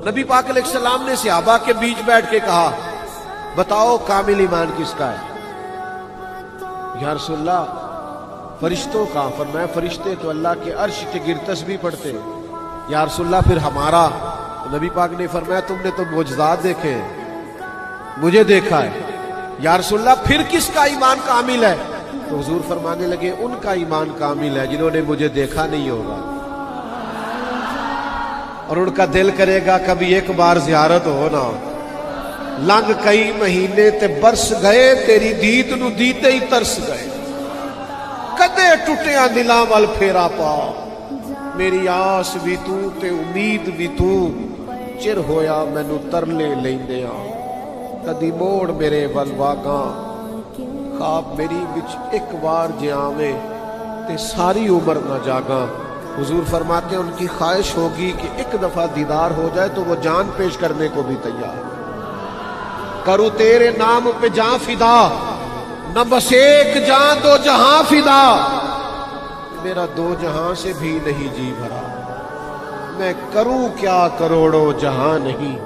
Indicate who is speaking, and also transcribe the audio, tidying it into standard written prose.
Speaker 1: نبی پاک علیہ السلام نے صحابہ کے بیچ بیٹھ کے کہا بتاؤ کامل ایمان کس کا ہے؟ یا رسول اللہ فرشتوں کا۔ فرمایا فرشتے تو اللہ کے عرش کے گر تسبیح پڑھتے ہیں۔ یا رسول اللہ پھر ہمارا؟ نبی پاک نے فرمایا تم نے تو معجزات دیکھے ہیں، مجھے دیکھا ہے۔ یا رسول اللہ پھر کس کا ایمان کامل ہے؟ تو حضور فرمانے لگے ان کا ایمان کامل ہے جنہوں نے مجھے دیکھا نہیں ہوگا اور ان کا دل کرے گا کبھی ایک بار زیارت ہو نا۔ لنگ کئی مہینے تے برس گئے تیری دید نو دیتے ہی ترس گئے، کدے ٹوٹیاں دلاں وال پھیرا پا، میری آس بھی تو تے امید بھی تو، چر ہویا مینوں ترلے لیندیاں، کدی موڑ میرے ول واگاں، خواب میری وچ ایک بار جے آویں تے ساری عمر نہ جاگاں۔ حضور فرماتے ہیں ان کی خواہش ہوگی کہ ایک دفعہ دیدار ہو جائے تو وہ جان پیش کرنے کو بھی تیار، کروں تیرے نام پہ جان فدا، نہ بس ایک جان دو جہاں فدا، میرا دو جہاں سے بھی نہیں جی بھرا، میں کروں کیا کروڑوں جہاں نہیں۔